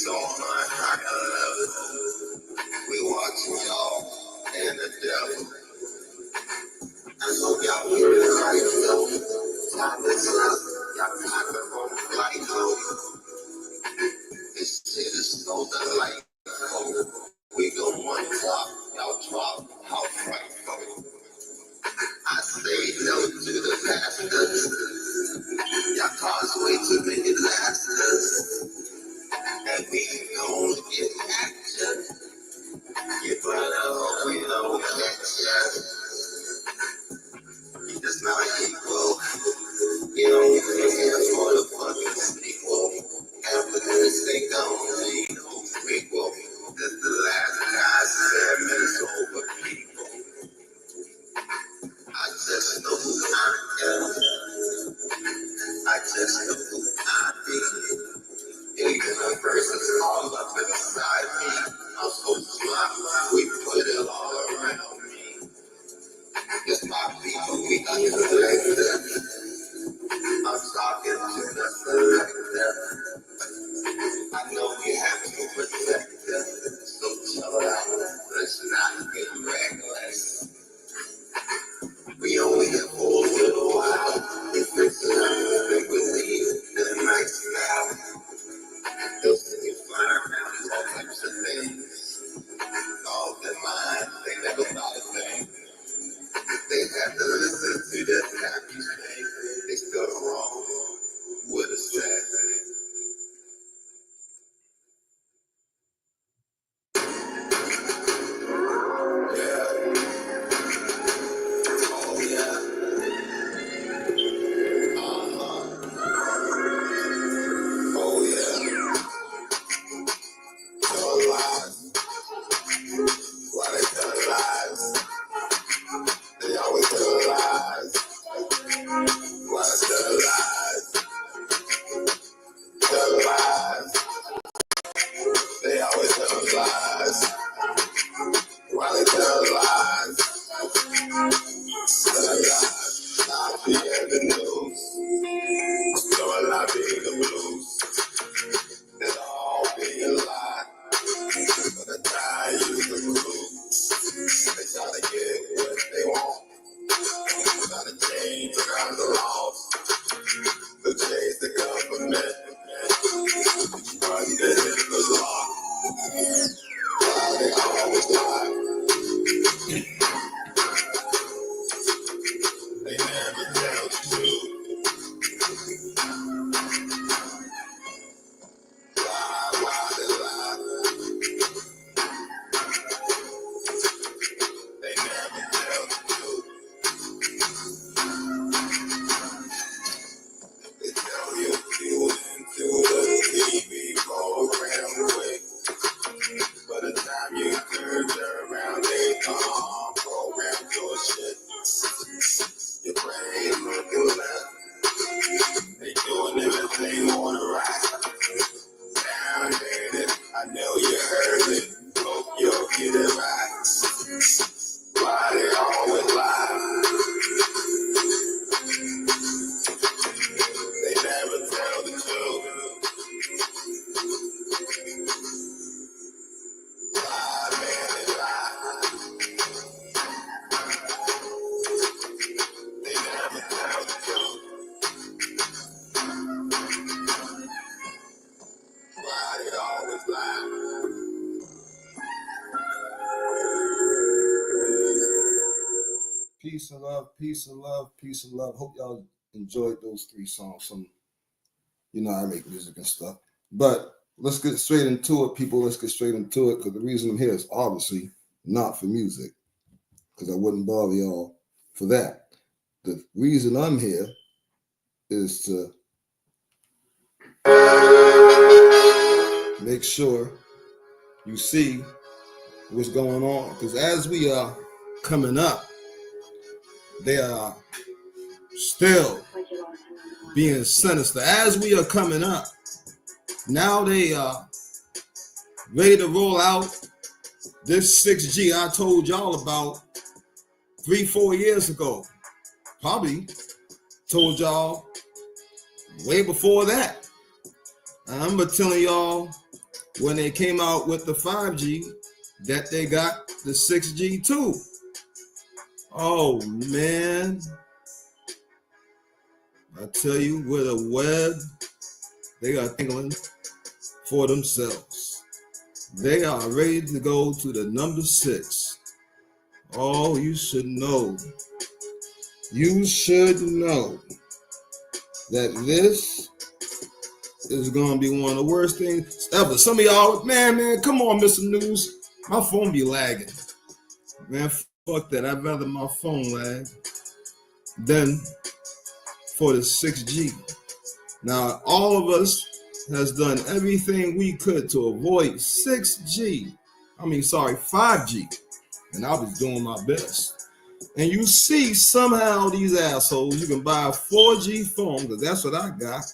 so on a higher level. We watching y'all and the devil. I know y'all hear it right though. Time is up. Y'all got the wrong flight home. This shit is so delightful. We go one top, y'all drop, how frightful. I say no to the bastards. Y'all cause way too many disasters. And we gon' get action. You better hope we don't catch ya. You just not equal. You don't even care for the fucking sequel. Evidence they don't need no prequel. This the last guy said minutes over people. I just know who I am. I just know who I be. The universe is all up inside me. I'm so smart, we put it all around me. It's my people, we uncollected. I'm talking to the selected. I know we have to protect them. So chill out, let's not get reckless. We only have for a little while. If it's not big believe, then nice now. They'll see you flying around all types of things. All their mind, they never thought a thing. They have to listen to that happy thing. They still wrong. What a sad thing. Peace and love, peace and love, peace and love. Hope y'all enjoyed those 3 songs. You know, I make music and stuff. But let's get straight into it, people. Let's get straight into it, because the reason I'm here is obviously not for music, because I wouldn't bother y'all for that. The reason I'm here is to make sure you see what's going on, because as we are coming up, they are still being sinister. As we are coming up, now they are ready to roll out this 6G I told y'all about 3-4 years ago. Probably told y'all way before that. I remember telling y'all when they came out with the 5G that they got the 6G too. Oh man, I tell you, with a web, they got thinking for themselves. They are ready to go to the number 6. Oh, you should know. You should know that this is going to be one of the worst things ever. Some of y'all, man, come on, Mr. News. My phone be lagging. Man, fuck that. I'd rather my phone lag than for the 6G. Now, all of us has done everything we could to avoid 5G. And I was doing my best. And you see somehow these assholes, you can buy a 4G phone, because that's what I got.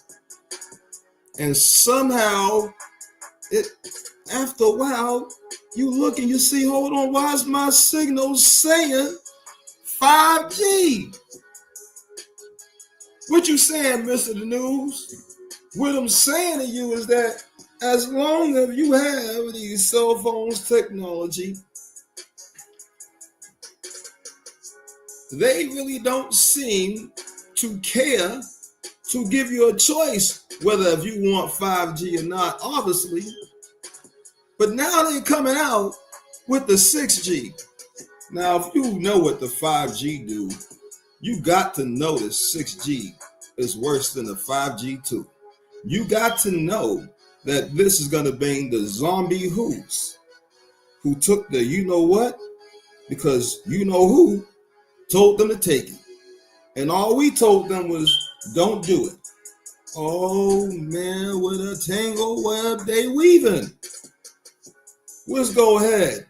And somehow, after a while, you look and you see, hold on, why is my signal saying 5G? What you saying, Mr. The News? What I'm saying to you is that as long as you have these cell phones technology, they really don't seem to care to give you a choice whether if you want 5G or not, obviously. But now they're coming out with the 6G. Now, if you know what the 5G do, you got to know that 6G is worse than the 5G too. You got to know that this is going to bring the zombie who's who took the you know what, because you know who told them to take it. And all we told them was don't do it. Oh man, with a tangle web they weaving. Let's go ahead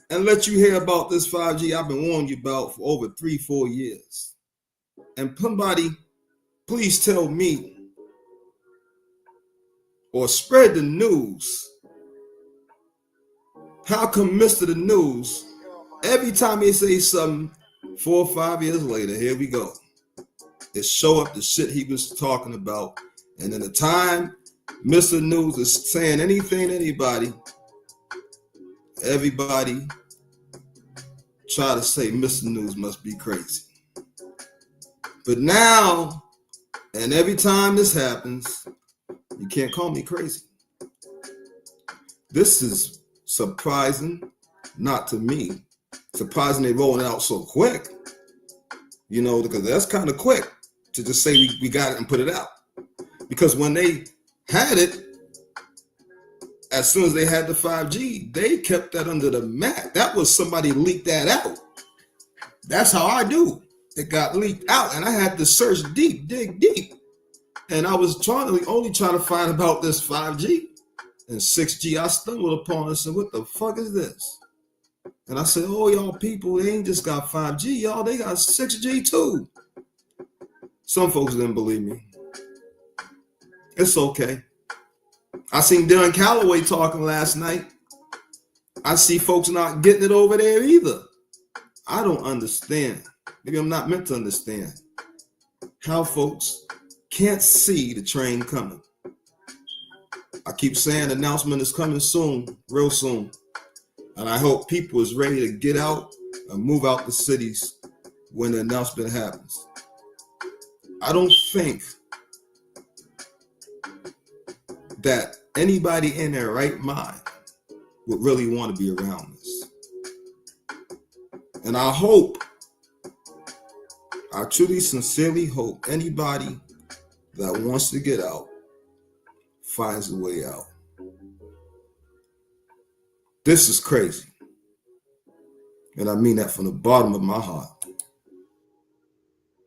and let you hear about this 5G I've been warning you about for over 3-4 years. And somebody, please tell me or spread the news. How come Mr. The News, every time he say something, 4 or 5 years later, here we go. It show up the shit he was talking about. And in the time Mr. News is saying anything to anybody, everybody try to say Mr. News must be crazy. But now, and every time this happens, you can't call me crazy. This is surprising, not to me. Surprising they rolling out so quick. You know, because that's kind of quick to just say we got it and put it out. Because when they had it, as soon as they had the 5G, they kept that under the mat. That was somebody leaked that out. That's how I do. It got leaked out, and I had to search deep, dig deep. And I was only trying to find about this 5G and 6G. I stumbled upon it and said, what the fuck is this? And I said, oh, y'all people, they ain't just got 5G, y'all, they got 6G too. Some folks didn't believe me. It's okay. I seen Darren Calloway talking last night. I see folks not getting it over there either. I don't understand. Maybe I'm not meant to understand how folks can't see the train coming. I keep saying the announcement is coming soon, real soon. And I hope people is ready to get out and move out the cities when the announcement happens. I don't think that anybody in their right mind would really want to be around this. And I truly, sincerely hope anybody that wants to get out finds a way out. This is crazy. And I mean that from the bottom of my heart.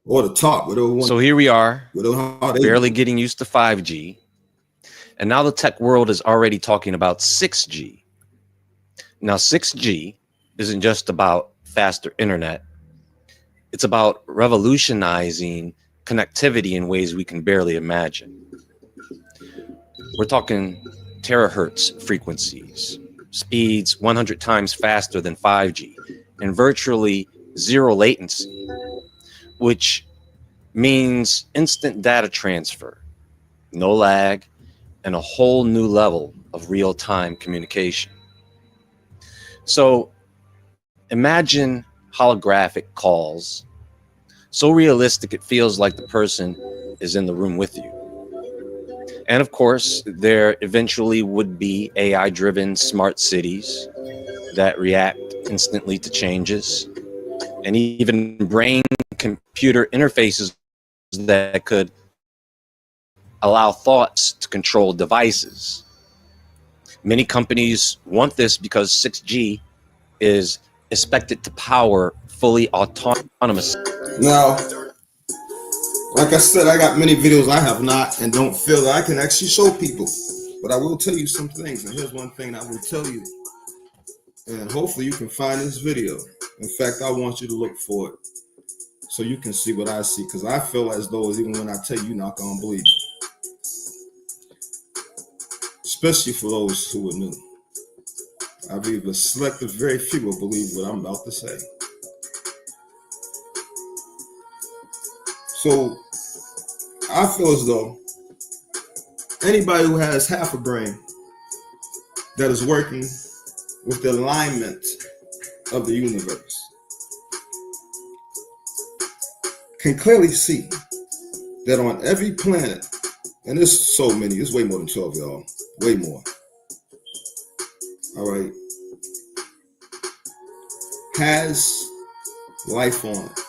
Or the top, whatever one. So here we are, barely getting used to 5G. And now the tech world is already talking about 6G. Now, 6G isn't just about faster internet. It's about revolutionizing connectivity in ways we can barely imagine. We're talking terahertz frequencies, speeds 100 times faster than 5G, and virtually zero latency, which means instant data transfer, no lag, and a whole new level of real-time communication. So imagine holographic calls, so realistic it feels like the person is in the room with you. And of course, there eventually would be AI-driven smart cities that react instantly to changes, and even brain-computer interfaces that could allow thoughts to control devices. Many companies want this because 6G is expected to power fully autonomous. Now, like I said, I got many videos I have not and don't feel that I can actually show people. But I will tell you some things, and here's one thing I will tell you. And hopefully you can find this video. In fact, I want you to look for it so you can see what I see, because I feel as though even when I tell you, you're not going to believe me. Especially for those who are new. I believe a selective, very few will believe what I'm about to say. So I feel as though anybody who has half a brain that is working with the alignment of the universe can clearly see that on every planet, and there's so many, there's way more than 12, y'all, way more. All right, has life on it.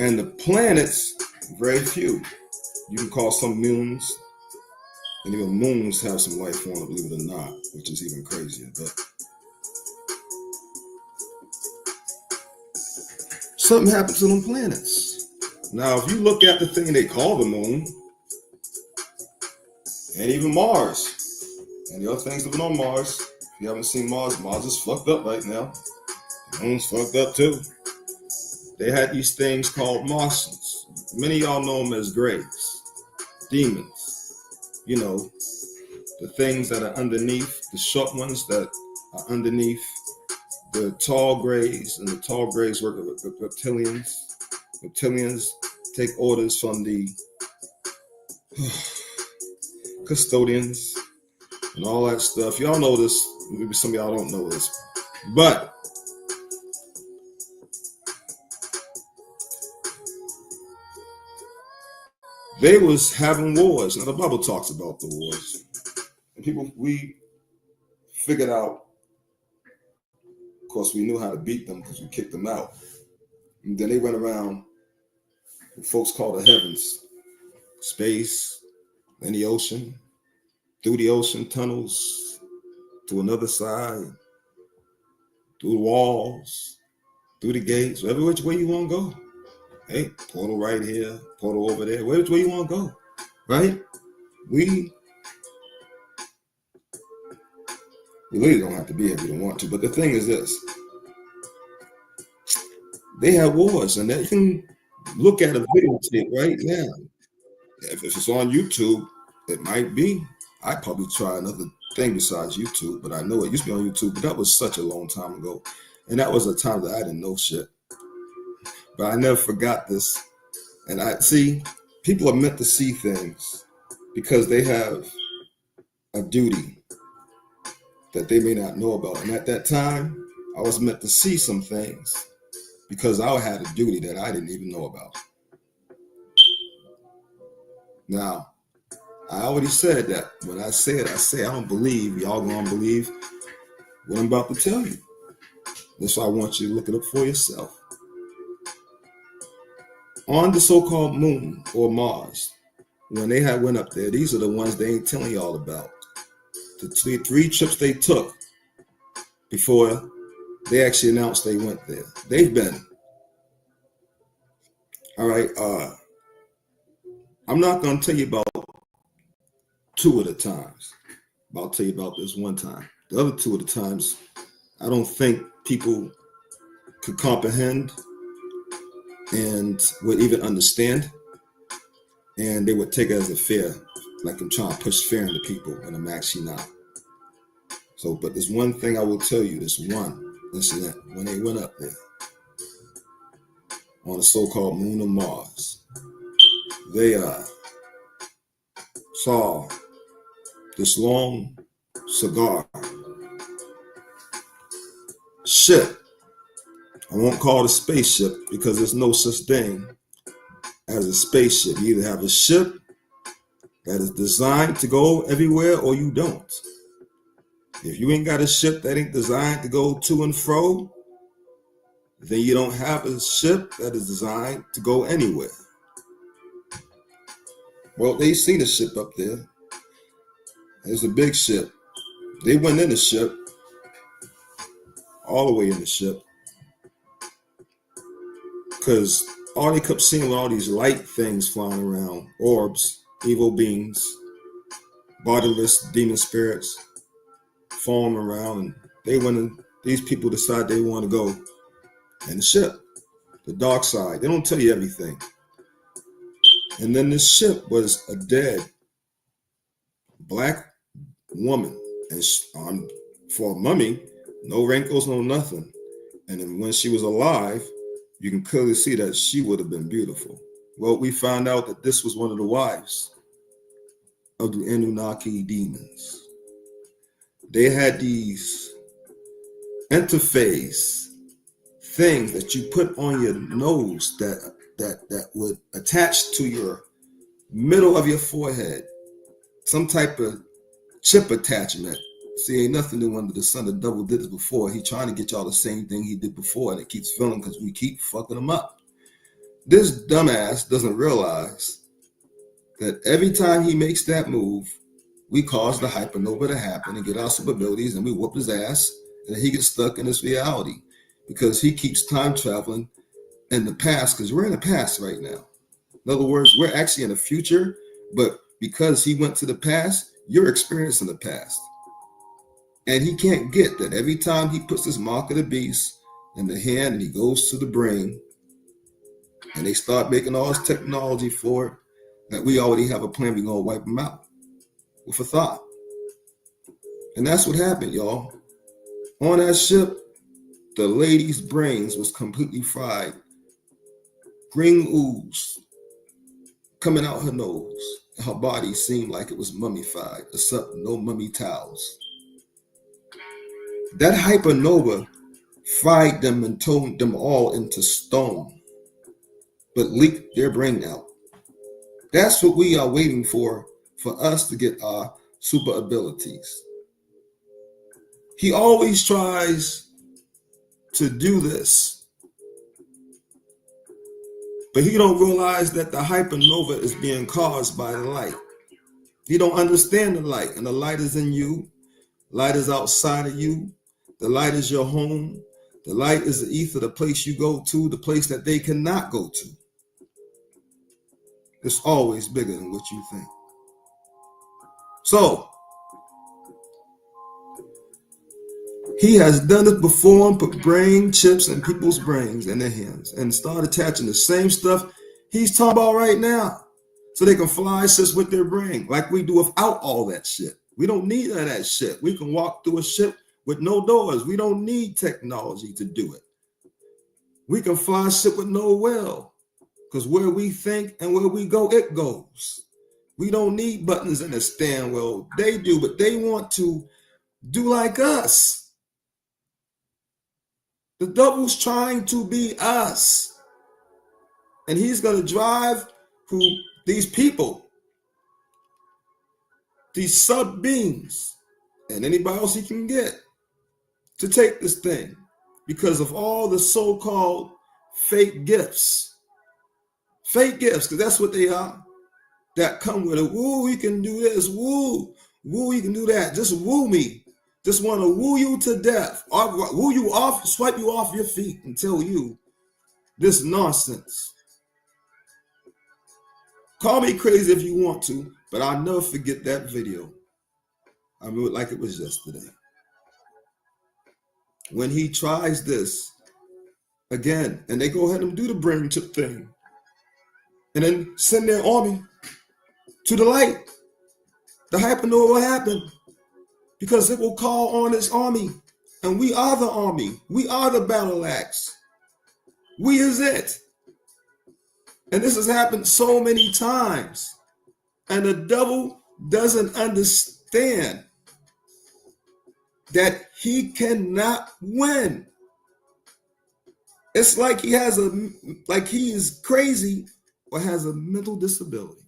And the planets, very few. You can call some moons, and even moons have some life on it, believe it or not, which is even crazier. But something happens to them planets. Now, if you look at the thing they call the moon, and even Mars, and the other things living on Mars, if you haven't seen Mars, Mars is fucked up right now. The moon's fucked up too. They had these things called Martians. Many of y'all know them as grays, demons. You know, the things that are underneath, the short ones that are underneath the tall grays, and the tall grays work with reptilians. Reptilians take orders from the custodians and all that stuff. Y'all know this. Maybe some of y'all don't know this. But they was having wars. Now the Bible talks about the wars. And people, we figured out, of course, we knew how to beat them because we kicked them out. And then they went around what folks call the heavens, space, and the ocean, through the ocean tunnels, to another side, through the walls, through the gates, every which way you want to go. Hey, portal right here, portal over there, which way you want to go, right? We really don't have to be here if you don't want to. But the thing is this. They have wars, and they can look at a videotape right now. If it's on YouTube, it might be. I'd probably try another thing besides YouTube, but I know it used to be on YouTube, but that was such a long time ago. And that was a time that I didn't know shit. But I never forgot this. And I see, people are meant to see things because they have a duty that they may not know about. And at that time, I was meant to see some things because I had a duty that I didn't even know about. Now, I already said that. When I say it, I say I don't believe. Y'all gonna believe what I'm about to tell you. That's why I want you to look it up for yourself. On the so-called moon or Mars, when they had went up there, these are the ones they ain't telling y'all about. The three trips they took before they actually announced they went there. They've been. All right. I'm not going to tell you about two of the times. I'll tell you about this one time. The other two of the times, I don't think people could comprehend and would even understand. And they would take it as a fear, like I'm trying to push fear into people, and I'm actually not. So, but there's one thing I will tell you, this one incident, when they went up there on the so-called moon of Mars, they saw this long cigar ship. I won't call it a spaceship because there's no such thing as a spaceship. You either have a ship that is designed to go everywhere or you don't. If you ain't got a ship that ain't designed to go to and fro, then you don't have a ship that is designed to go anywhere. Well, they seen a ship up there. There's a big ship. They went in the ship, all the way in the ship, because all they kept seeing were all these light things flying around, orbs, evil beings, bodiless demon spirits falling around, and they went in. These people decide they want to go in the ship, the dark side. They don't tell you everything. And then this ship was a dead black woman, and for a mummy, no wrinkles, no nothing. And then when she was alive, you can clearly see that she would have been beautiful. Well, we found out that this was one of the wives of the Anunnaki demons. They had these interface things that you put on your nose that would attach to your middle of your forehead, some type of chip attachment. See, ain't nothing new under the sun. The devil did this before. He trying to get y'all the same thing he did before, and it keeps failing because we keep fucking him up. This dumbass doesn't realize that every time he makes that move, we cause the hypernova to happen and get our super abilities, and we whoop his ass, and he gets stuck in this reality because he keeps time traveling in the past, because we're in the past right now. In other words, we're actually in the future, but because he went to the past, you're experiencing the past. And he can't get that every time he puts this mark of the beast in the hand and he goes to the brain and they start making all this technology for it, that we already have a plan, we're going to wipe them out with a thought. And that's what happened, y'all. On that ship, the lady's brains was completely fried. Green ooze coming out her nose. Her body seemed like it was mummified, except no mummy towels. That hypernova fried them and turned them all into stone, but leaked their brain out. That's what we are waiting for us to get our super abilities. He always tries to do this, but he don't realize that the hypernova is being caused by the light. He don't understand the light, and the light is in you. Light is outside of you. The light is your home. The light is the ether, the place you go to, the place that they cannot go to. It's always bigger than what you think. So, he has done it before and put brain chips in people's brains and their hands and start attaching the same stuff he's talking about right now so they can fly ships with their brain like we do without all that shit. We don't need none of that shit. We can walk through a ship with no doors. We don't need technology to do it. We can fly a ship with no wheel because where we think and where we go, it goes. We don't need buttons in the steering wheel. They do, but they want to do like us. The devil's trying to be us. And he's going to drive these people, these sub beings, and anybody else he can get to take this thing because of all the so-called fake gifts. Fake gifts, because that's what they are. That come with it. Woo, we can do this. Woo, we can do that. Just woo me. Just want to woo you to death. Or woo you off, swipe you off your feet and tell you this nonsense. Call me crazy if you want to, but I'll never forget that video. I remember it like it was yesterday. When he tries this again, and they go ahead and do the brain chip thing, and then send their army to the light, the hypernova will happen because it will call on its army. And we are the army. We are the battle axe. We is it. And this has happened so many times. And the devil doesn't understand that he cannot win. It's like he is crazy or has a mental disability.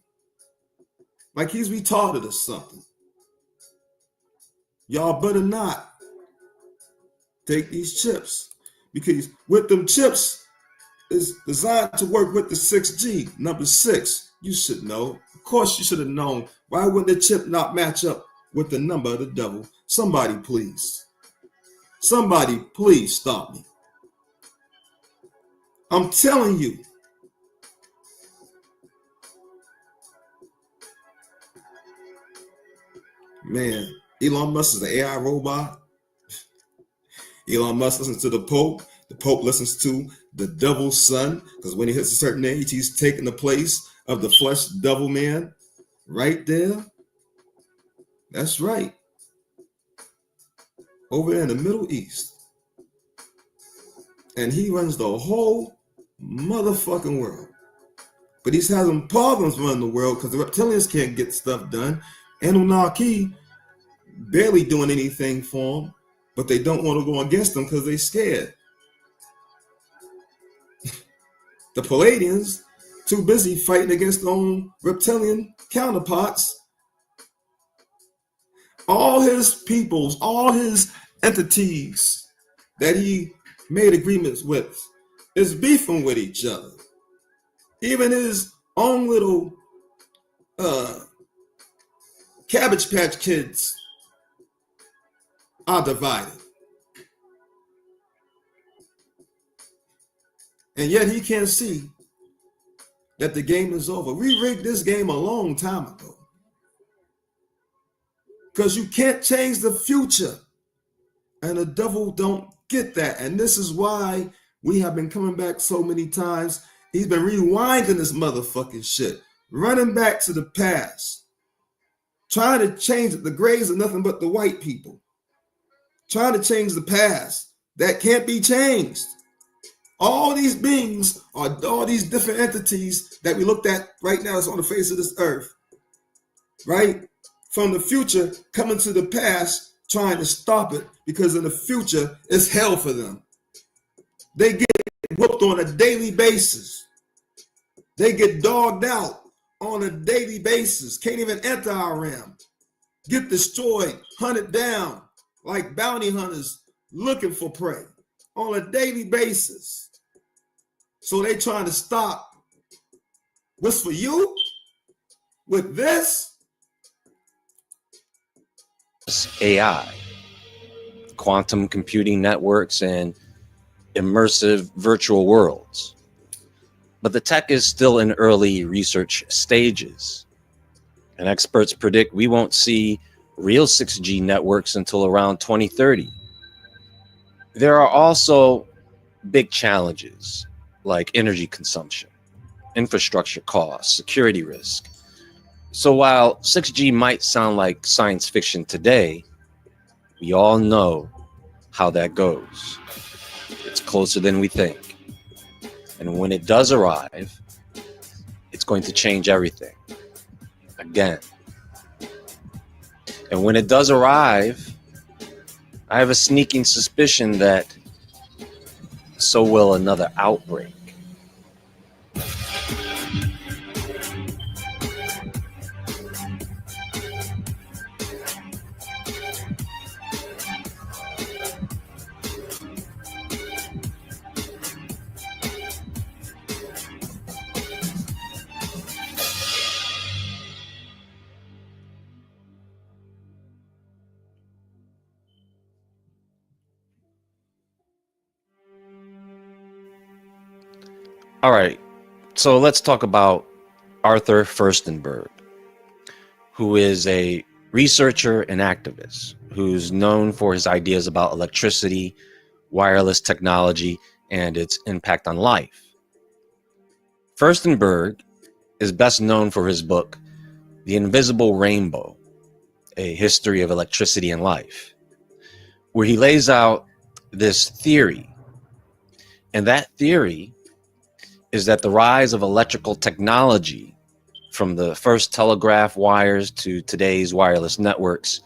Like he's retarded or something. Y'all better not take these chips, because with them chips is designed to work with the 6G, number 6. You should know. Of course you should have known. Why would the chip not match up with the number of the devil? Somebody please stop me. I'm telling you. Man, Elon Musk is an AI robot. Elon Musk listens to the Pope. The Pope listens to the devil's son, because when he hits a certain age, he's taking the place of the flesh devil man right there. That's right. Over there in the Middle East. And he runs the whole motherfucking world. But he's having problems running the world because the reptilians can't get stuff done. Anunnaki barely doing anything for him, but they don't want to go against him because they're scared. The Palladians too busy fighting against their own reptilian counterparts. All his peoples, all his entities that he made agreements with is beefing with each other. Even his own little Cabbage Patch Kids are divided. And yet he can't see that the game is over. We rigged this game a long time ago. Because you can't change the future. And the devil don't get that. And this is why we have been coming back so many times. He's been rewinding this motherfucking shit. Running back to the past. Trying to change it. The grays are nothing but the white people. Trying to change the past. That can't be changed. All these beings are all these different entities that we looked at right now that's on the face of this earth. Right? From the future coming to the past, trying to stop it, because in the future it's hell for them. They get whooped on a daily basis. They get dogged out on a daily basis. Can't even enter our realm. Get destroyed, hunted down like bounty hunters looking for prey on a daily basis. So they trying to stop what's for you with this? AI, quantum computing networks, and immersive virtual worlds. But the tech is still in early research stages. And experts predict we won't see real 6G networks until around 2030. There are also big challenges like energy consumption, infrastructure costs, security risk. So while 6G might sound like science fiction today, we all know how that goes. It's closer than we think. And when it does arrive, it's going to change everything again. And when it does arrive, I have a sneaking suspicion that so will another outbreak. All right, so let's talk about Arthur Firstenberg, who is a researcher and activist who's known for his ideas about electricity, wireless technology, and its impact on life. Firstenberg is best known for his book, The Invisible Rainbow, A History of Electricity and Life, where he lays out this theory. And that theory is that the rise of electrical technology from the first telegraph wires to today's wireless networks,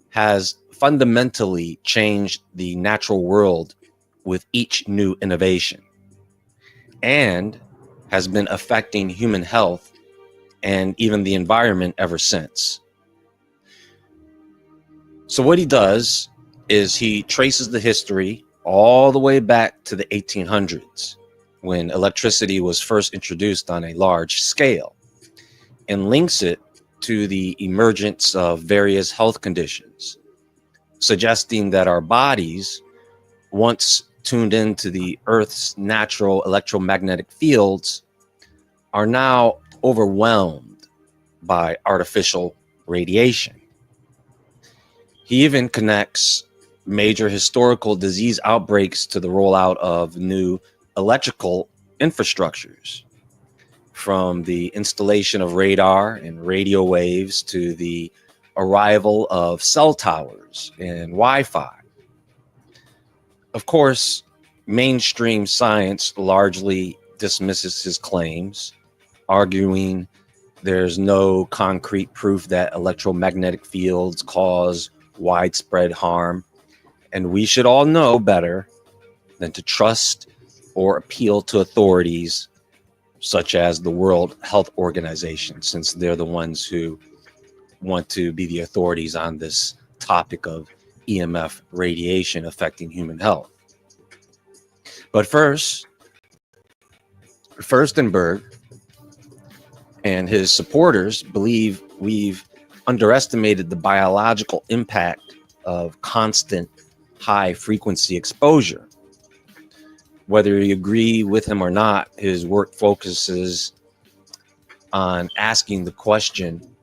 has fundamentally changed the natural world with each new innovation, and has been affecting human health and even the environment ever since. So what he does is he traces the history all the way back to the 1800s, when electricity was first introduced on a large scale, and links it to the emergence of various health conditions, suggesting that our bodies, once tuned into the Earth's natural electromagnetic fields, are now overwhelmed by artificial radiation. He even connects major historical disease outbreaks to the rollout of new electrical infrastructures, from the installation of radar and radio waves to the arrival of cell towers and Wi-Fi. Of course, mainstream science largely dismisses his claims, arguing there's no concrete proof that electromagnetic fields cause widespread harm, and we should all know better than to trust or appeal to authorities such as the World Health Organization, since they're the ones who want to be the authorities on this topic of EMF radiation affecting human health. But first, Furstenberg and his supporters believe we've underestimated the biological impact of constant high frequency exposure. Whether you agree with him or not, his work focuses on asking the question,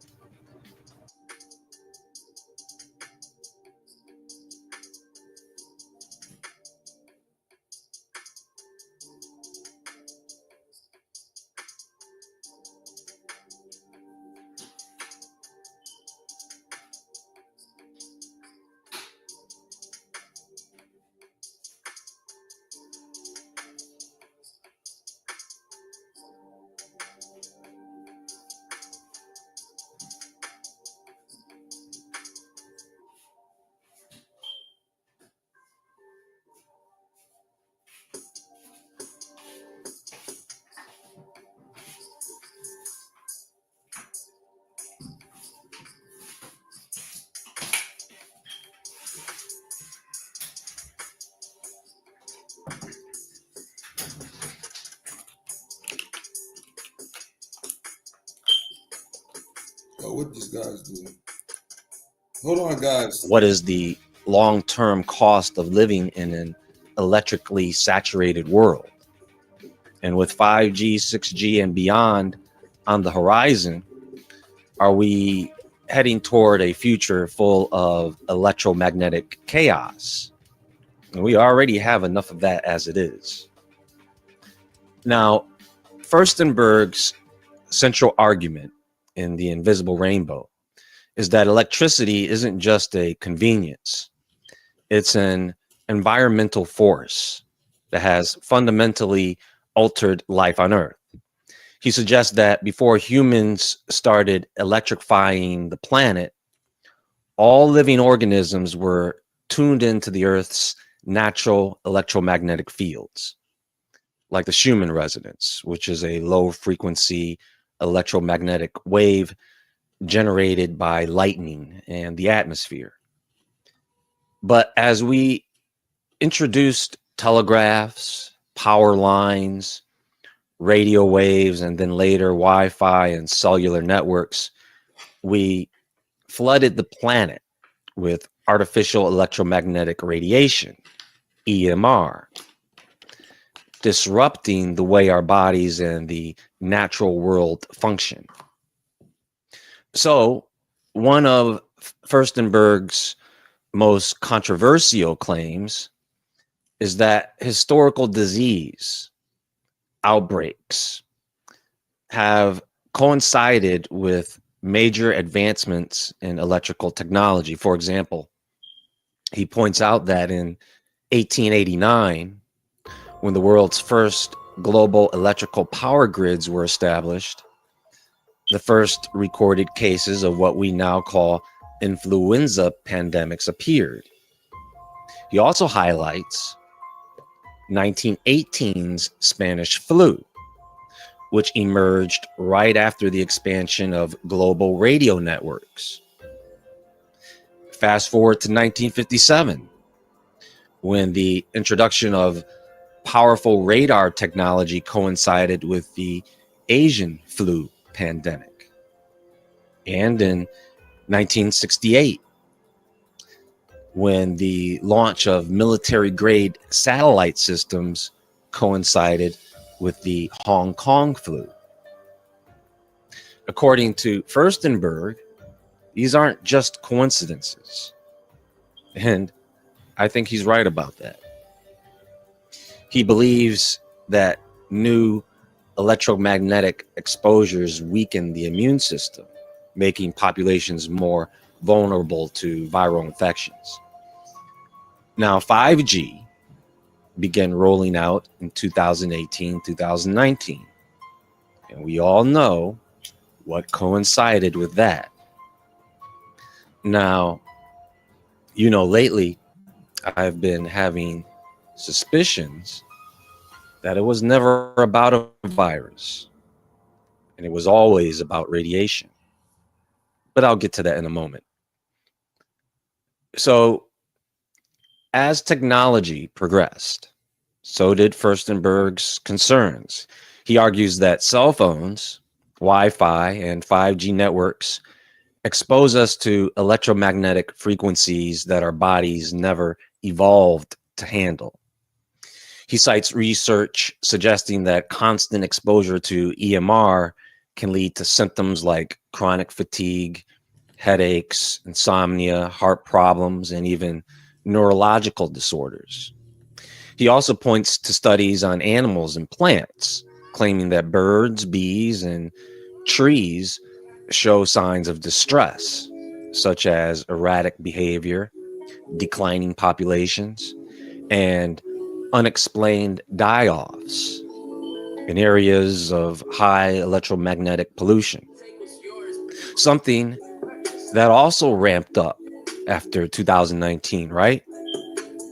Oh, what these guys do? Hold on, guys. what is the long-term cost of living in an electrically saturated world? And with 5G, 6G, and beyond on the horizon, are we heading toward a future full of electromagnetic chaos? And we already have enough of that as it is. Now, Furstenberg's central argument in The Invisible Rainbow is that electricity isn't just a convenience. It's an environmental force that has fundamentally altered life on Earth. He suggests that before humans started electrifying the planet, all living organisms were tuned into the Earth's natural electromagnetic fields, like the Schumann resonance, which is a low frequency electromagnetic wave generated by lightning and the atmosphere. But as we introduced telegraphs, power lines, radio waves, and then later Wi-Fi and cellular networks, we flooded the planet with artificial electromagnetic radiation, EMR, disrupting the way our bodies and the natural world function. So one of Furstenberg's most controversial claims is that historical disease outbreaks have coincided with major advancements in electrical technology. For example, he points out that in 1889, when the world's first global electrical power grids were established, the first recorded cases of what we now call influenza pandemics appeared. He also highlights 1918's Spanish flu, which emerged right after the expansion of global radio networks. Fast forward to 1957, when the introduction of powerful radar technology coincided with the Asian flu pandemic. And in 1968, when the launch of military-grade satellite systems coincided with the Hong Kong flu. According to Furstenberg, these aren't just coincidences. And I think he's right about that. He believes that new electromagnetic exposures weaken the immune system, making populations more vulnerable to viral infections. Now, 5G began rolling out in 2018, 2019. And we all know what coincided with that. Now, lately I've been having suspicions that it was never about a virus, and it was always about radiation. But I'll get to that in a moment. So, as technology progressed, so did Furstenberg's concerns. He argues that cell phones, Wi-Fi, and 5G networks expose us to electromagnetic frequencies that our bodies never evolved to handle. He cites research suggesting that constant exposure to EMR can lead to symptoms like chronic fatigue, headaches, insomnia, heart problems, and even neurological disorders. He also points to studies on animals and plants, claiming that birds, bees, and trees show signs of distress, such as erratic behavior, declining populations, and unexplained die-offs in areas of high electromagnetic pollution. Something that also ramped up after 2019, right?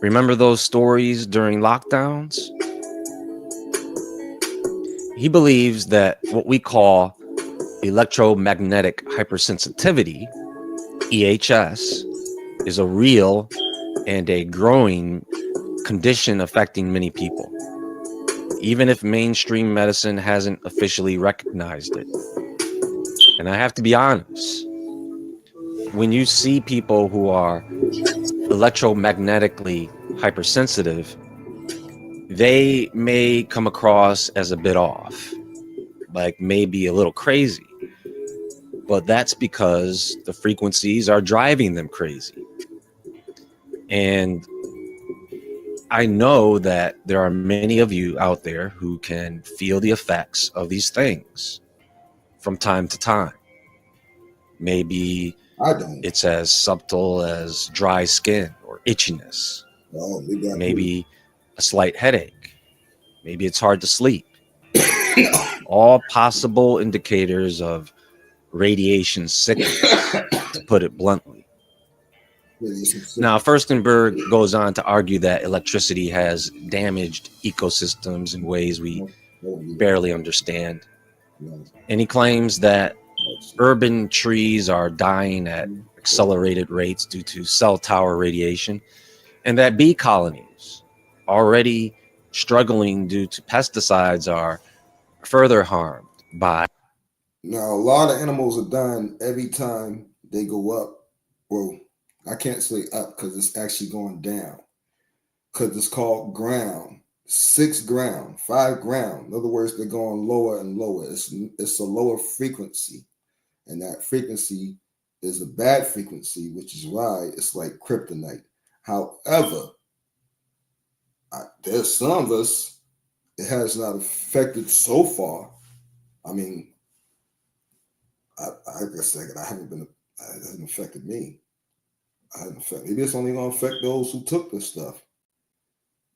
Remember those stories during lockdowns? He believes that what we call electromagnetic hypersensitivity, EHS, is a real and a growing condition affecting many people, even if mainstream medicine hasn't officially recognized it. And I have to be honest, when you see people who are electromagnetically hypersensitive, they may come across as a bit off, like maybe a little crazy, but that's because the frequencies are driving them crazy. And I know that there are many of you out there who can feel the effects of these things from time to time. Maybe I don't. it's as subtle as dry skin or itchiness. Oh, maybe a slight headache. Maybe it's hard to sleep. All possible indicators of radiation sickness, to put it bluntly. Now, Furstenberg goes on to argue that electricity has damaged ecosystems in ways we barely understand. And he claims that urban trees are dying at accelerated rates due to cell tower radiation, and that bee colonies, already struggling due to pesticides, are further harmed by. Now, a lot of animals are dying every time they go up. Well, I can't say up because it's actually going down, because it's called ground, 6 ground, 5 ground. In other words, they're going lower and lower. It's a lower frequency, and that frequency is a bad frequency, which is why it's like kryptonite. However, there's some of us it has not affected so far. I mean, I guess it hasn't affected me. Maybe it's only going to affect those who took this stuff,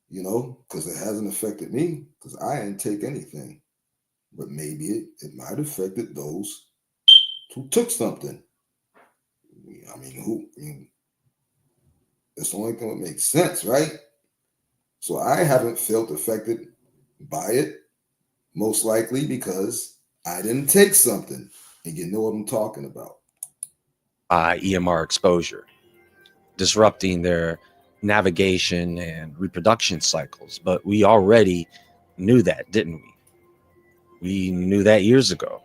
because it hasn't affected me because I didn't take anything. But maybe it might have affected those who took something. I mean, who? I mean, it's the only thing that makes sense, right? So I haven't felt affected by it, most likely because I didn't take something, and you know what I'm talking about. EMR exposure, disrupting their navigation and reproduction cycles. But we already knew that, didn't we? We knew that years ago.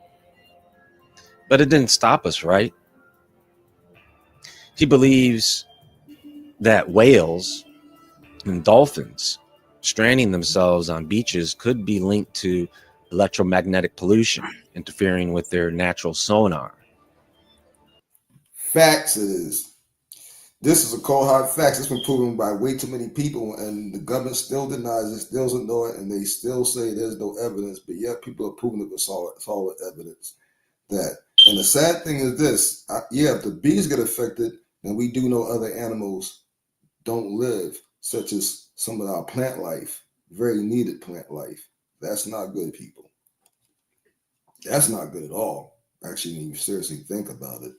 But it didn't stop us, right? He believes that whales and dolphins stranding themselves on beaches could be linked to electromagnetic pollution interfering with their natural sonar. Facts is. This is a cold hard facts. It's been proven by way too many people, and the government still denies it, still doesn't know it, and they still say there's no evidence. But yet people are proving it with solid evidence. That, and the sad thing is this: if the bees get affected, then we do know other animals don't live, such as some of our plant life, very needed plant life. That's not good, people. That's not good at all. Actually, when you seriously think about it.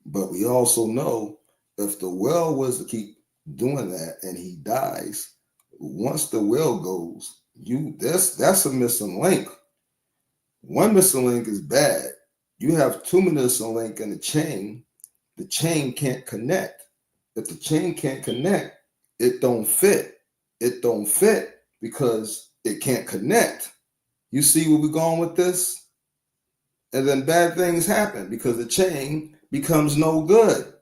But we also know if the whale was to keep doing that and he dies, once the whale goes, that's a missing link. One missing link is bad. You have two missing link in the chain can't connect. If the chain can't connect, it don't fit. It don't fit because it can't connect. You see where we're going with this? And then bad things happen because the chain becomes no good.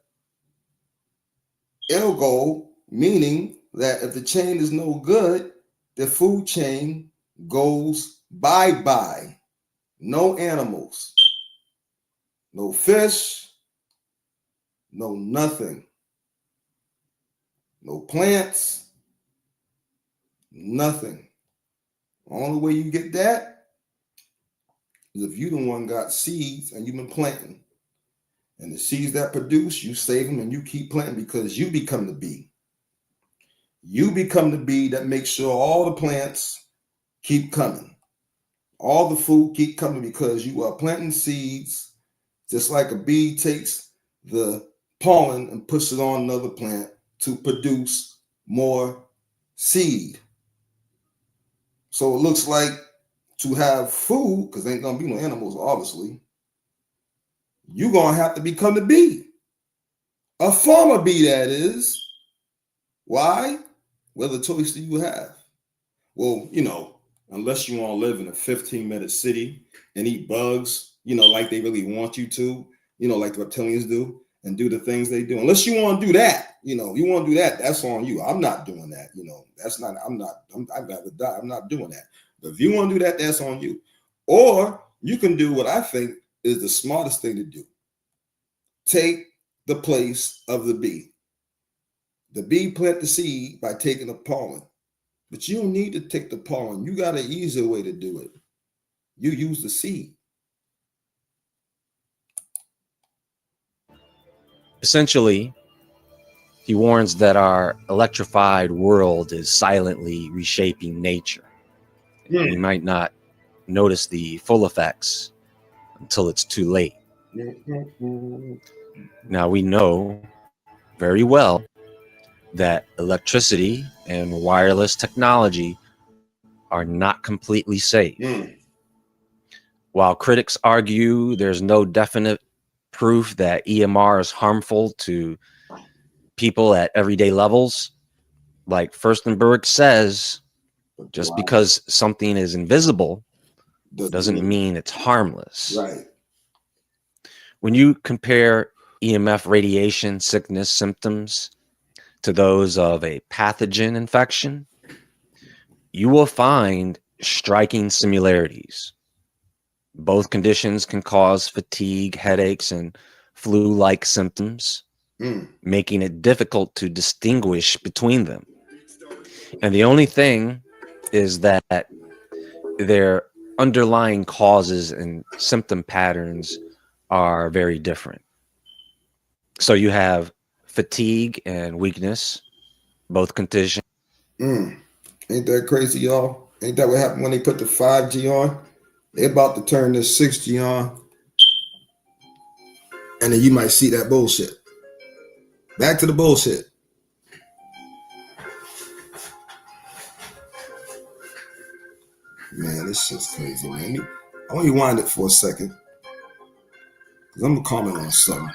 Ergo, meaning that if the chain is no good, the food chain goes bye-bye. No animals, no fish, no nothing, no plants, nothing. Only way you get that is if you the one got seeds and you've been planting. And the seeds that produce, you save them and you keep planting because you become the bee. You become the bee that makes sure all the plants keep coming. All the food keep coming because you are planting seeds, just like a bee takes the pollen and puts it on another plant to produce more seed. So it looks like to have food, because there ain't gonna be no animals, obviously, you're gonna have to become the bee. A farmer bee, that is. Why? What other choice do you have? Well, unless you want to live in a 15-minute city and eat bugs, like they really want you to, like the reptilians do, and do the things they do. Unless you want to do that, you want to do that, that's on you. I'm not doing that, I'd rather die. I'm not doing that. But if you want to do that, that's on you. Or you can do what I think is the smartest thing to do. Take the place of the bee. The bee plant the seed by taking the pollen. But you don't need to take the pollen. You got an easier way to do it. You use the seed. Essentially, he warns that our electrified world is silently reshaping nature. We might not notice the full effects until it's too late. Now, we know very well that electricity and wireless technology are not completely safe. While critics argue there's no definite proof that EMR is harmful to people at everyday levels, like Furstenberg says, just because something is invisible doesn't mean it's harmless. Right. When you compare EMF radiation sickness symptoms to those of a pathogen infection, you will find striking similarities. Both conditions can cause fatigue, headaches, and flu-like symptoms, making it difficult to distinguish between them. And the only thing is that their underlying causes and symptom patterns are very different. So you have fatigue and weakness, both conditions. Ain't that crazy, y'all? Ain't that what happened when they put the 5G on? They're about to turn this 6G on. And then you might see that bullshit. Back to the bullshit. Man, this shit's crazy, man. I want you to wind it for a second. Because I'm going to comment on something.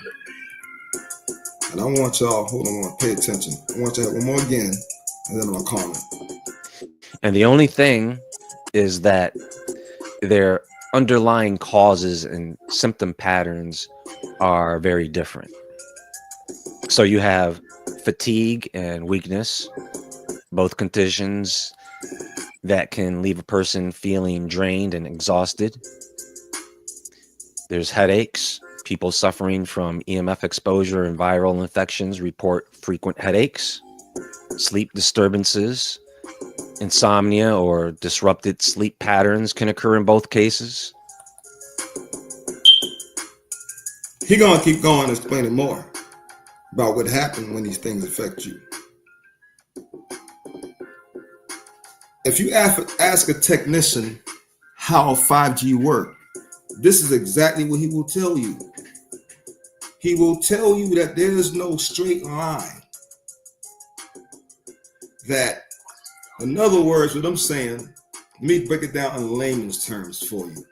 And I want y'all, hold on, pay attention. I want you to have one more again, and then I'll comment. And the only thing is that their underlying causes and symptom patterns are very different. So you have fatigue and weakness, both conditions that can leave a person feeling drained and exhausted. There's headaches. People suffering from EMF exposure and viral infections report frequent headaches. Sleep disturbances, insomnia, or disrupted sleep patterns can occur in both cases. He's going to keep going, explaining more about what happened when these things affect you. If you ask a technician how 5G works, this is exactly what he will tell you. He will tell you that there is no straight line. That, in other words, what I'm saying, let me break it down in layman's terms for you.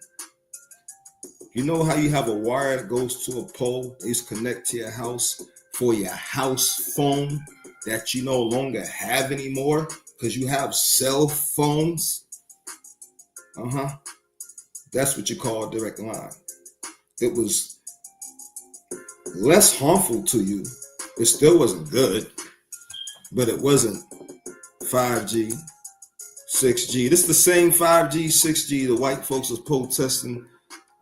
You know how you have a wire that goes to a pole that you connect to your house for your house phone that you no longer have anymore because you have cell phones? That's what you call a direct line. It was less harmful to you. It still wasn't good, but it wasn't 5G, 6G. This is the same 5G, 6G the white folks was protesting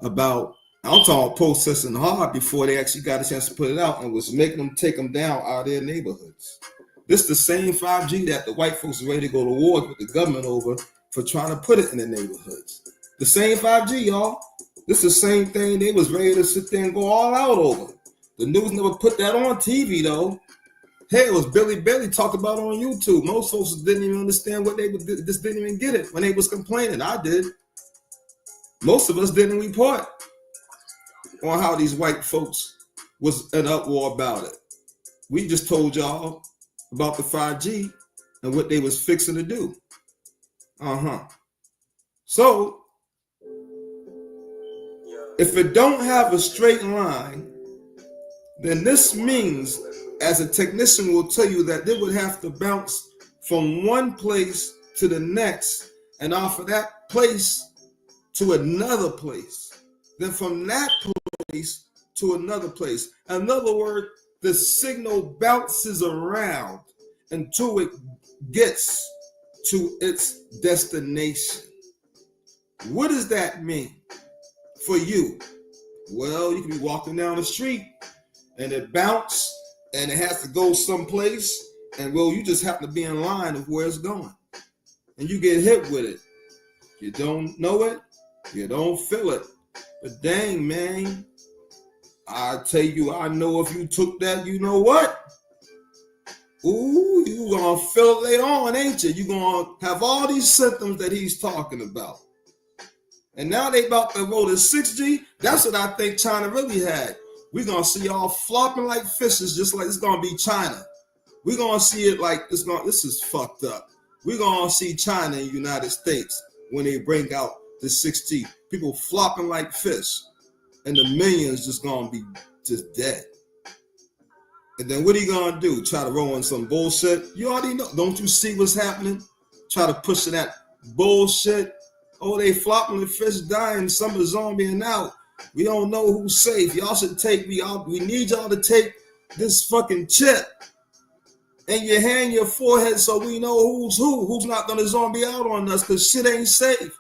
about. I'm talking protesting hard before they actually got a chance to put it out and was making them take them down out of their neighborhoods. This is the same 5G that the white folks are ready to go to war with the government over for trying to put it in the neighborhoods. The same 5G, y'all. This is the same thing they was ready to sit there and go all out over. The news never put that on TV, though. Hey, it was Billy Bailey talked about it on YouTube. Most folks didn't even understand what they would do, just didn't even get it when they was complaining. I did. Most of us didn't report on how these white folks was an uproar about it. We just told y'all about the 5G and what they was fixing to do. So, if it don't have a straight line, then this means, as a technician will tell you, that they would have to bounce from one place to the next, and off of that place to another place, then from that place to another place. In other words, the signal bounces around until it gets to its destination. What does that mean for you? Well, you can be walking down the street and it bounces and it has to go someplace, and well, you just happen to be in line of where it's going, and you get hit with it. You don't know it, you don't feel it, but dang, man, I tell you, I know if you took that, you know what? Ooh, you gonna feel it later on, ain't you? You gonna have all these symptoms that he's talking about. And now they about to roll the 6G. That's what I think China really had. We're going to see y'all flopping like fishes, just like it's going to be China. We're going to see it like this is fucked up. We're going to see China and United States when they bring out the 6G. People flopping like fish. And the millions just going to be just dead. And then what are you going to do? Try to roll in some bullshit? You already know. Don't you see what's happening? Try to push that bullshit. Oh, they flopping the fish dying. Some are zombieing out. We don't know who's safe. Y'all should take me out. We need y'all to take this fucking chip and your hand, your forehead, so we know who's not gonna zombie out on us, because shit ain't safe.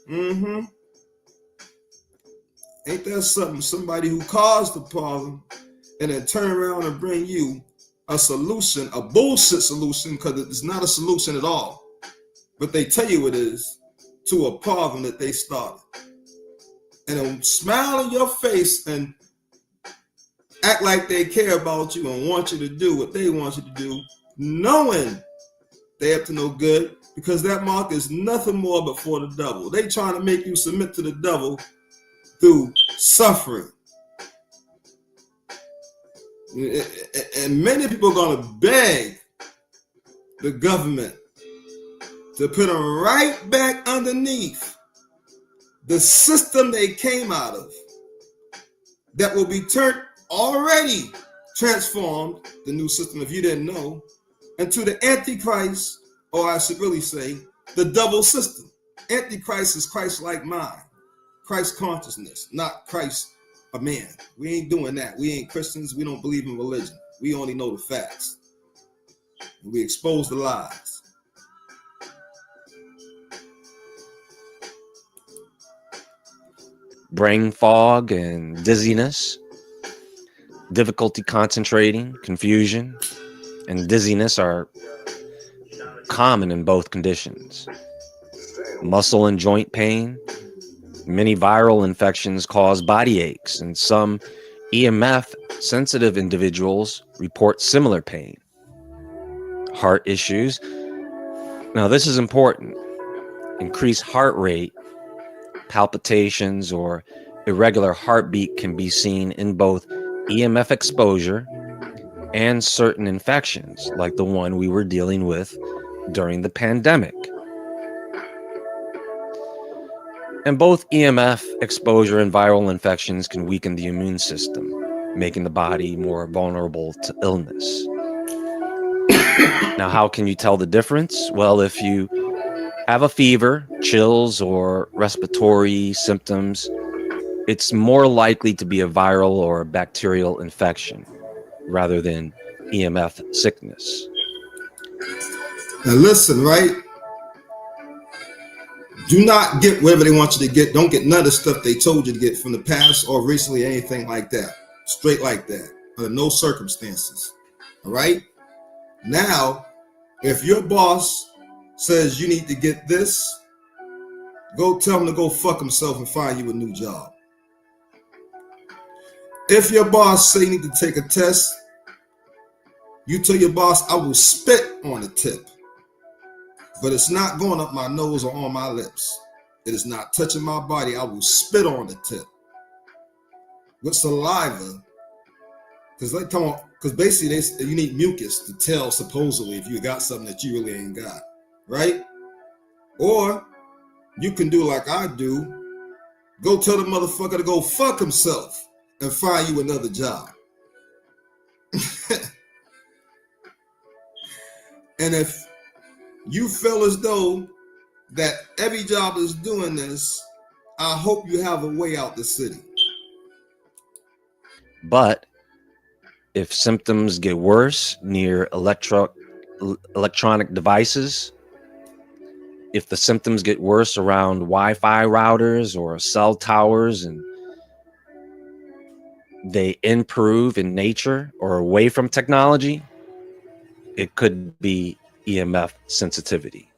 Ain't that something? Somebody who caused the problem and then turn around and bring you a solution, a bullshit solution, because it's not a solution at all. But they tell you it is, to a problem that they started. And they'll smile in your face and act like they care about you and want you to do what they want you to do, knowing they up to no good, because that mark is nothing more but for the devil. They trying to make you submit to the devil through suffering. And many people are going to beg the government to put them right back underneath the system they came out of, that will be already transformed, the new system, if you didn't know, into the Antichrist, or I should really say, the double system. Antichrist is Christ-like mind, Christ consciousness, not Christ a man. We ain't doing that. We ain't Christians. We don't believe in religion. We only know the facts. We expose the lies. Brain fog and dizziness, difficulty concentrating, confusion, and dizziness are common in both conditions. Muscle and joint pain, many viral infections cause body aches, and some EMF sensitive individuals report similar pain. Heart issues. Now, this is important. Increased heart rate, palpitations, or irregular heartbeat can be seen in both EMF exposure and certain infections, like the one we were dealing with during the pandemic. And both EMF exposure and viral infections can weaken the immune system, making the body more vulnerable to illness. Now, how can you tell the difference? Well, if you have a fever, chills, or respiratory symptoms, it's more likely to be a viral or bacterial infection rather than EMF sickness. Now listen, right? Do not get whatever they want you to get. Don't get none of the stuff they told you to get from the past or recently, anything like that. Straight like that, under no circumstances. All right? Now, if your boss says you need to get this, go tell him to go fuck himself and find you a new job. If your boss say you need to take a test, you tell your boss, I will spit on the tip, but it's not going up my nose or on my lips. It is not touching my body. I will spit on the tip with saliva, because basically you need mucus to tell supposedly if you got something that you really ain't got, right? Or you can do like I do, go tell the motherfucker to go fuck himself and find you another job. And if you feel as though that every job is doing this, I hope you have a way out the city. But if symptoms get worse near electronic devices, if the symptoms get worse around Wi-Fi routers or cell towers, and they improve in nature or away from technology, it could be EMF sensitivity.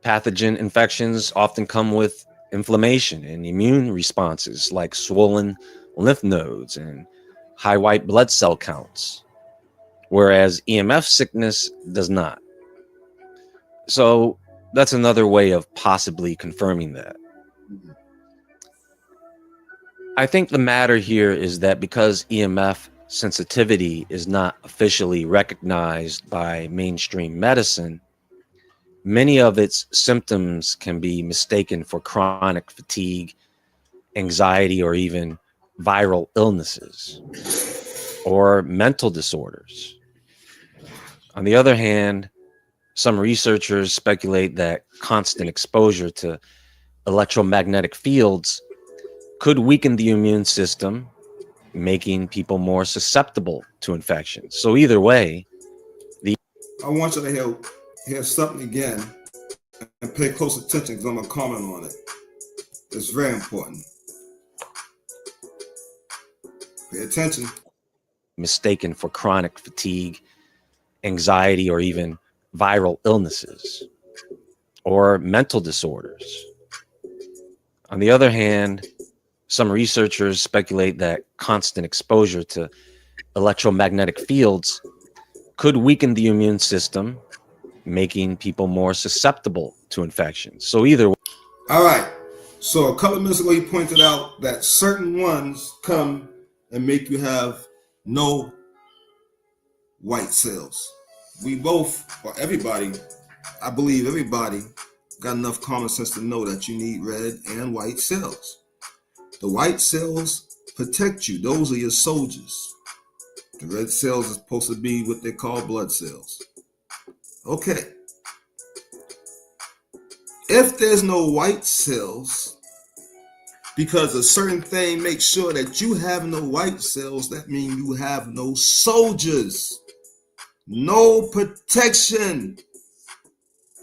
Pathogen infections often come with inflammation and immune responses like swollen lymph nodes and high white blood cell counts, whereas EMF sickness does not. So that's another way of possibly confirming that. I think the matter here is that because EMF sensitivity is not officially recognized by mainstream medicine, many of its symptoms can be mistaken for chronic fatigue, anxiety, or even viral illnesses or mental disorders. On the other hand, some researchers speculate that constant exposure to electromagnetic fields could weaken the immune system, making people more susceptible to infections. So either way, I want you to hear something again and pay close attention because I'm going to comment on it. It's very important. Pay attention. Mistaken for chronic fatigue, anxiety, or even viral illnesses or mental disorders. On the other hand, some researchers speculate that constant exposure to electromagnetic fields could weaken the immune system, making people more susceptible to infections. So either way. All right. So a couple of minutes ago, you pointed out that certain ones come and make you have no white cells. We both, or everybody, I believe everybody got enough common sense to know that you need red and white cells. The white cells protect you. Those are your soldiers. The red cells are supposed to be what they call blood cells. Okay. If there's no white cells, because a certain thing makes sure that you have no white cells, that means you have no soldiers, no protection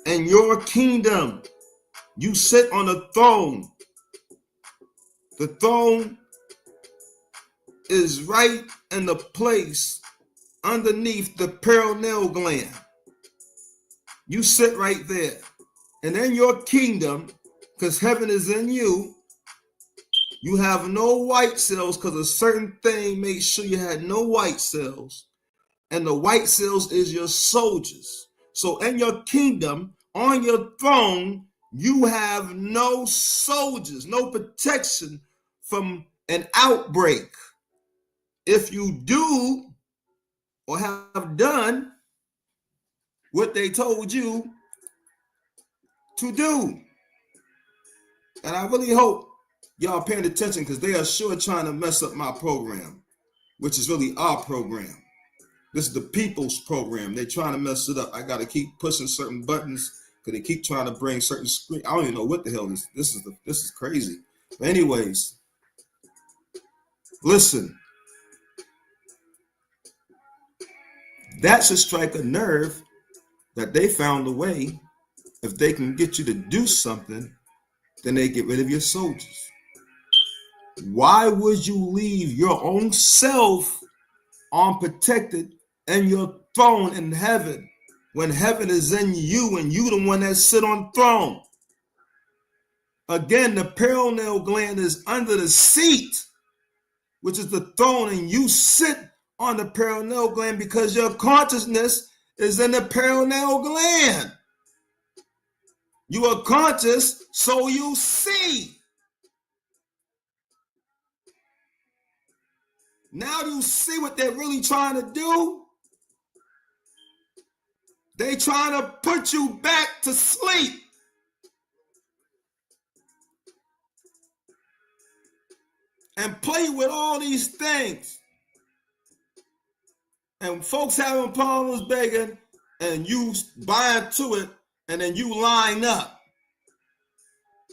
in your kingdom. You sit on a throne. The throne is right in the place underneath the pineal gland. You sit right there. And in your kingdom, because heaven is in you, you have no white cells because a certain thing makes sure you had no white cells. And the white cells is your soldiers. So in your kingdom, on your throne, you have no soldiers, no protection from an outbreak. If you do or have done what they told you to do. And I really hope y'all paying attention, because they are sure trying to mess up my program, which is really our program. This is the people's program. They're trying to mess it up. I got to keep pushing certain buttons because they keep trying to bring certain screen. I don't even know what the hell this is. This is crazy. But anyways, listen. That should strike a nerve that they found a way. If they can get you to do something, then they get rid of your soldiers. Why would you leave your own self unprotected and your throne in heaven when heaven is in you and you the one that sit on throne? Again, the pineal gland is under the seat, which is the throne, and you sit on the pineal gland because your consciousness is in the pineal gland. You are conscious, so you see. Now you see what they're really trying to do? They trying to put you back to sleep. And play with all these things. And folks having problems begging, and you buy into it, and then you line up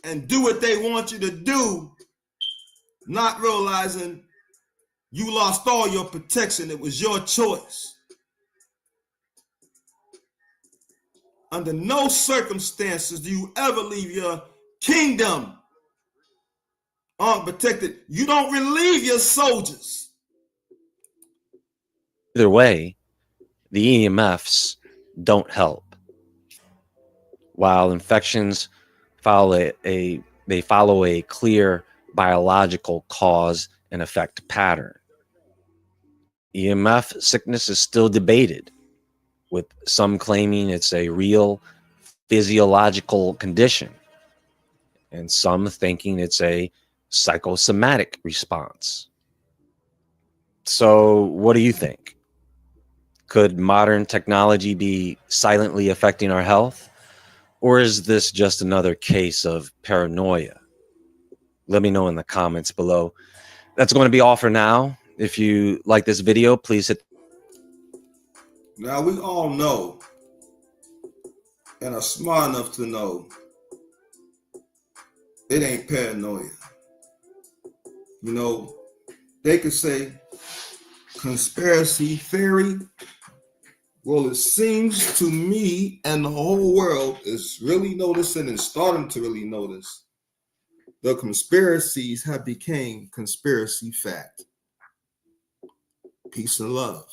and do what they want you to do, not realizing you lost all your protection. It was your choice. Under no circumstances do you ever leave your kingdom unprotected. You don't relieve your soldiers. Either way, the EMFs don't help. While infections follow a clear biological cause and effect pattern, EMF sickness is still debated, with some claiming it's a real physiological condition and some thinking it's a psychosomatic response. So what do you think? Could modern technology be silently affecting our health? Or is this just another case of paranoia? Let me know in the comments below. That's going to be all for now. If you like this video, please hit. Now we all know and are smart enough to know it ain't paranoia. You know, they could say conspiracy theory. Well, it seems to me and the whole world is really noticing and starting to really notice the conspiracies have become conspiracy fact. Peace and love.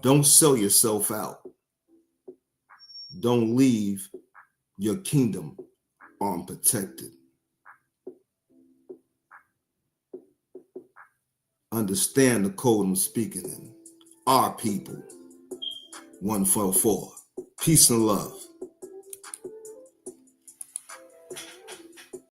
Don't sell yourself out. Don't leave your kingdom unprotected. Understand the code I'm speaking in. Our people. 144. Peace and love.